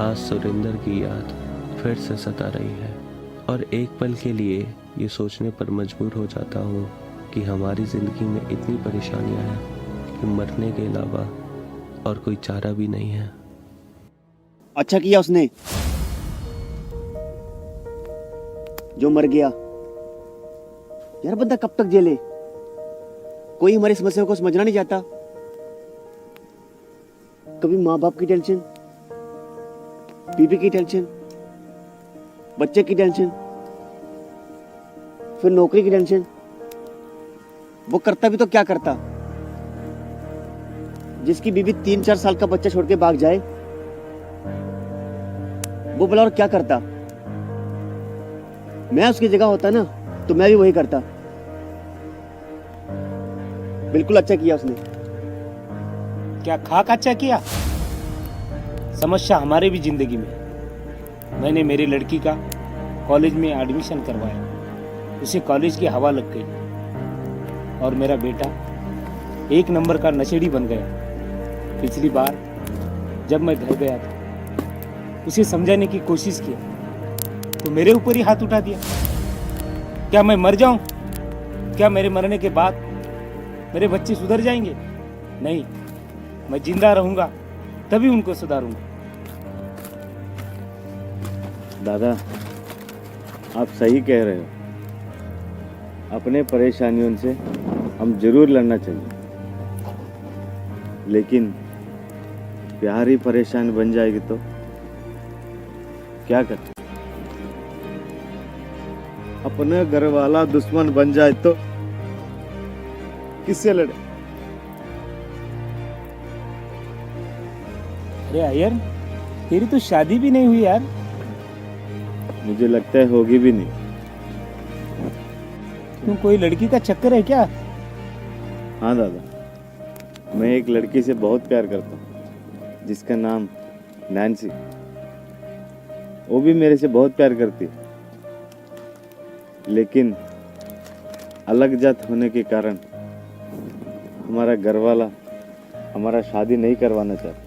आज सुरेंद्र की याद फिर से सता रही है और एक पल के लिए ये सोचने पर मजबूर हो जाता हूँ कि हमारी ज़िंदगी में इतनी परेशानियाँ हैं कि मरने के अलावा और कोई चारा भी नहीं है। अच्छा किया उसने जो मर गया। यार बंदा कब तक जेले, कोई हमारी समस्या को समझना नहीं चाहता। कभी माँ बाप की टेंशन, बीवी की टेंशन, बच्चे की टेंशन, फिर नौकरी की टेंशन। वो करता भी तो क्या करता। जिसकी बीवी 3-4 साल का बच्चा छोड़ के भाग जाए, वो बोला और क्या करता। मैं उसकी जगह होता ना तो मैं भी वही करता। बिल्कुल अच्छा किया उसने। क्या खाक अच्छा किया। समस्या हमारे भी जिंदगी में। मैंने मेरी लड़की का कॉलेज में एडमिशन करवाया, उसे कॉलेज की हवा लग गई और मेरा बेटा 1 नंबर का नशेड़ी बन गया। पिछली बार जब मैं घर गया था, उसे समझाने की कोशिश की तो मेरे ऊपर ही हाथ उठा दिया। क्या मैं मर जाऊं? क्या मेरे मरने के बाद मेरे बच्चे सुधर जाएंगे? नहीं, मैं जिंदा रहूंगा तभी उनको सुधारूंगा। दादा, आप सही कह रहे हो। अपने परेशानियों से हम जरूर लड़ना चाहिए, लेकिन प्यार ही परेशान बन जाएगी तो क्या करें? अपने घर वाला दुश्मन बन जाए तो किससे लड़े? अरे अय्यर, तेरी तो शादी भी नहीं हुई यार। मुझे लगता है होगी भी नहीं। क्यों, कोई लड़की का चक्कर है क्या? हाँ दादा, मैं एक लड़की से बहुत प्यार करता हूँ जिसका नाम नैन्सी। वो भी मेरे से बहुत प्यार करती है, लेकिन अलग जात होने के कारण हमारा घर वाला हमारा शादी नहीं करवाना चाहता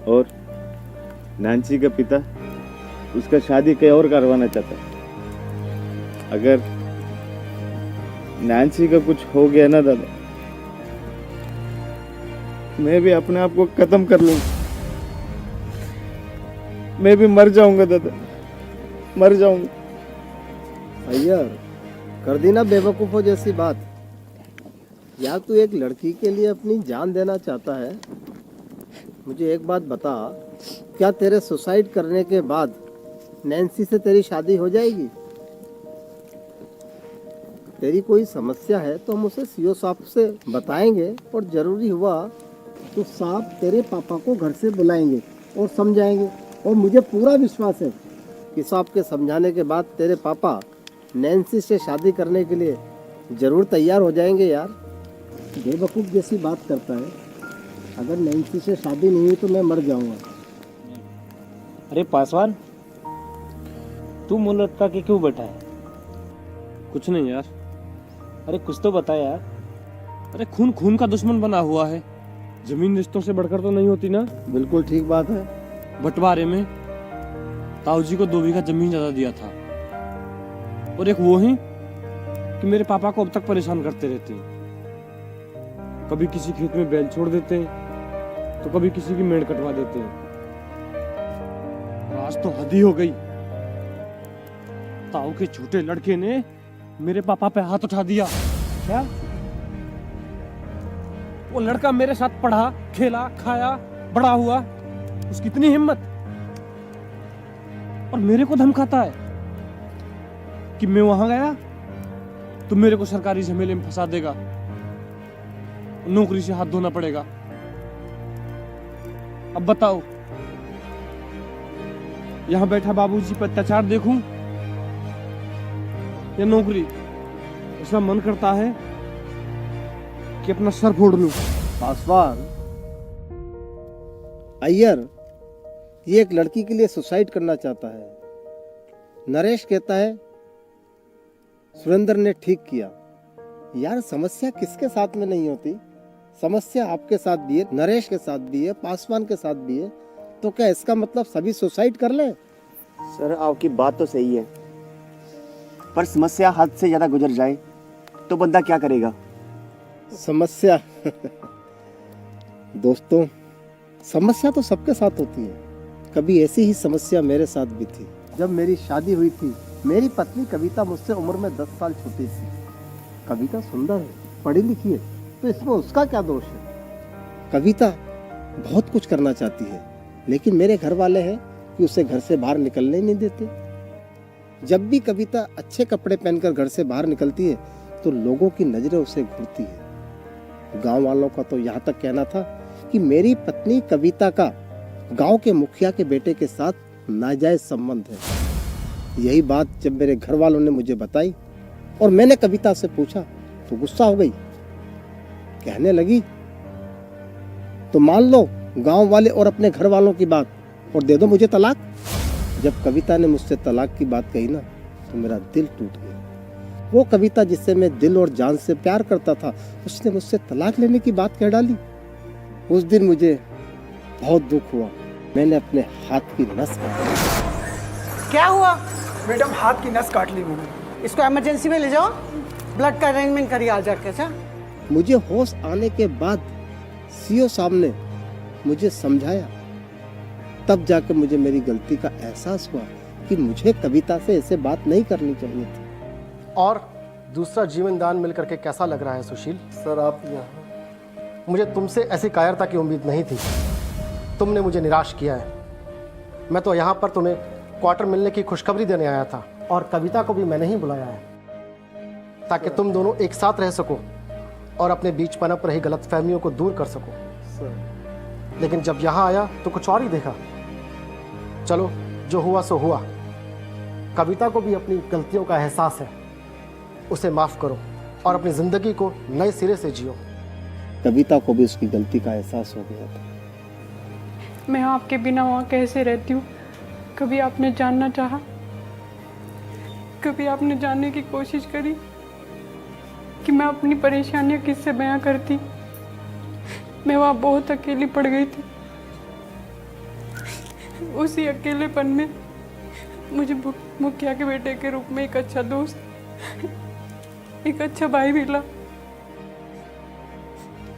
और नैन्सी का पिता उसका शादी कहीं और करवाना चाहता है। अगर नैन्सी का कुछ हो गया ना दादा, मैं भी अपने आप को खत्म कर लूंगा। मैं भी मर जाऊंगा दादा, मर जाऊंगा। अय्यर, कर दी ना बेवकूफ़ों जैसी बात। यार तू एक लड़की के लिए अपनी जान देना चाहता है। मुझे एक बात बता, क्या तेरे सुसाइड करने के बाद नैन्सी से तेरी शादी हो जाएगी? तेरी कोई समस्या है तो हम उसे सीओ साहब से बताएंगे और ज़रूरी हुआ तो साहब तेरे पापा को घर से बुलाएंगे और समझाएंगे। और मुझे पूरा विश्वास है कि साहब के समझाने के बाद तेरे पापा नैन्सी से शादी करने के लिए ज़रूर तैयार हो जाएंगे। यार बेवकूफ़ जैसी बात करता है। अगर नैन्सी से शादी नहीं हुई तो मैं मर जाऊंगा। अरे पासवान, तू मुंह लटका के क्यों बैठा है? कुछ नहीं यार। अरे कुछ तो बता यार। अरे खून खून का दुश्मन बना हुआ है। जमीन रिश्तों से बढ़कर तो नहीं होती ना। बिल्कुल ठीक बात है। बंटवारे में ताऊ जी को 2 बीघा जमीन ज्यादा दिया था और एक वो ही कि मेरे पापा को अब तक परेशान करते रहते हैं। कभी किसी खेत में बैल छोड़ देते हैं तो कभी किसी की मेड़ कटवा देते हैं। आज तो हद ही हो गई। ताऊ के छोटे लड़के ने मेरे पापा पे हाथ उठा दिया। क्या? वो लड़का मेरे साथ पढ़ा, खेला, खाया, बड़ा हुआ, उसकी इतनी हिम्मत, और मेरे को धमकाता है कि मैं वहां गया तो मेरे को सरकारी झमेले में फंसा देगा, नौकरी से हाथ धोना पड़ेगा। अब बताओ, यहां बैठा बाबूजी पर अत्याचार देखूं या नौकरी? ऐसा मन करता है कि अपना सर फोड़ लूं। पासवान, अय्यर ये एक लड़की के लिए सुसाइड करना चाहता है। नरेश कहता है सुरेंद्र ने ठीक किया। यार समस्या किसके साथ में नहीं होती? समस्या आपके साथ भी है, नरेश के साथ भी है, पासवान के साथ भी है। तो क्या इसका मतलब सभी सुसाइड कर लें? सर आपकी बात तो सही है, पर समस्या हद से ज्यादा गुजर जाए तो बंदा क्या करेगा? समस्या दोस्तों, समस्या तो सबके साथ होती है। कभी ऐसी ही समस्या मेरे साथ भी थी। जब मेरी शादी हुई थी, मेरी पत्नी कविता मुझसे उम्र में 10 साल छोटी थी। कविता सुंदर है, पढ़ी लिखी है, तो इसमें उसका क्या दोष है? कविता बहुत कुछ करना चाहती है, लेकिन मेरे घर वाले हैं कि उसे घर से बाहर निकलने ही नहीं देते। जब भी कविता अच्छे कपड़े पहनकर घर से बाहर निकलती है तो लोगों की नजरें उसे घूरती है। गांव वालों का तो यहाँ तक कहना था कि मेरी पत्नी कविता का गांव के मुखिया के बेटे के साथ नाजायज संबंध है। यही बात जब मेरे घर वालों ने मुझे बताई और मैंने कविता से पूछा तो गुस्सा हो गई। कहने लगी, तो मान लो गांव वाले और अपने घर वालों की बात और दे दो मुझे तलाक। जब कविता ने मुझसे तलाक की बात कही ना, तो मेरा दिल टूट गया। वो कविता जिससे मैं दिल और जान से प्यार करता था, उसने मुझसे तलाक लेने की बात कह डाली। उस दिन मुझे बहुत दुख हुआ। मैंने अपने हाथ की नस काट ली। क्या हुआ? मैडम हाथ की नस काट ली मैंने। इसको इमरजेंसी में ले जाओ, ब्लड का अरेंजमेंट करिए आ जाके। अच्छा, मुझे होश आने के बाद सीओ साहब ने मुझे समझाया। तब जाकर मुझे मेरी गलती का एहसास हुआ कि मुझे कविता से ऐसे बात नहीं करनी चाहिए थी। और दूसरा जीवन दान मिल करके कैसा लग रहा है सुशील? सर आप यहाँ, मुझे तुमसे ऐसी कायरता की उम्मीद नहीं थी। तुमने मुझे निराश किया है। मैं तो यहाँ पर तुम्हें क्वार्टर मिलने की खुशखबरी देने आया था, और कविता को भी मैंने ही बुलाया है ताकि तुम दोनों एक साथ रह सको और अपने बीच पनप रही गलतफहमियों को दूर कर सको। लेकिन जब यहाँ आया तो कुछ और ही देखा। चलो, जो हुआ सो हुआ। कविता को भी अपनी गलतियों का एहसास है। उसे माफ करो और अपनी जिंदगी को नए सिरे से जियो। कविता को भी उसकी गलती का एहसास हो गया था। मैं आपके बिना वहाँ कैसे रहती हूँ? कभी आपने जानना चाहा? कभी आपने जानने की कोशिश करी कि मैं अपनी परेशानियाँ किससे बयां करती? मैं वहाँ बहुत अकेली पड़ गई थी। उसी अकेलेपन में मुझे मुखिया के बेटे के रूप में एक अच्छा दोस्त, एक अच्छा भाई मिला।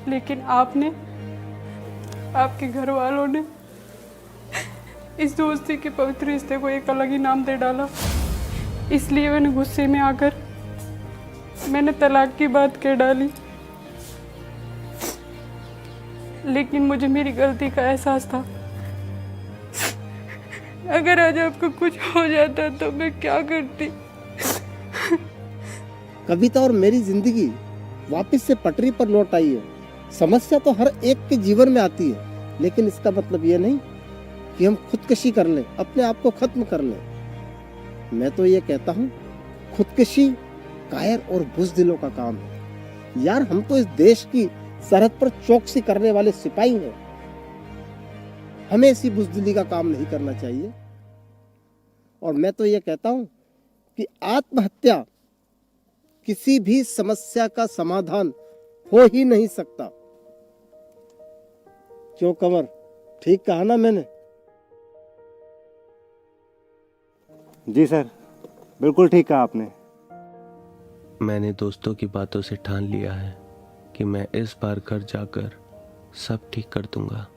लेकिन आपने, आपके घर वालों ने इस दोस्ती के पवित्र रिश्ते को एक अलग ही नाम दे डाला। इसलिए मैंने गुस्से में आकर मैंने तलाक की बात कह डाली। लेकिन मुझे मेरी गलती का एहसास था। अगर आज आपको कुछ हो जाता तो मैं क्या करती? कविता और मेरी जिंदगी वापस से पटरी पर लौट आई है। समस्या तो हर एक के जीवन में आती है, लेकिन इसका मतलब ये नहीं कि हम खुदकशी कर लें, अपने आप को खत्म कर लें। मैं तो ये कहता हूँ, खुदकशी कायर और बुज़दिलों का काम है। यार, हम तो इस देश की सरहद पर चौकसी करने वाले सिपाही हैं। हमें ऐसी बुज़दिली का काम नहीं करना चाहिए। और मैं तो ये कहता हूँ कि आत्महत्या किसी भी समस्या का समाधान हो ही नहीं सकता। क्यों कंवर, ठीक कहा ना मैंने? जी सर, बिल्कुल ठीक कहा आपने। मैंने दोस्तों की बातों से ठान लिया है कि मैं इस बार घर जाकर सब ठीक कर दूंगा।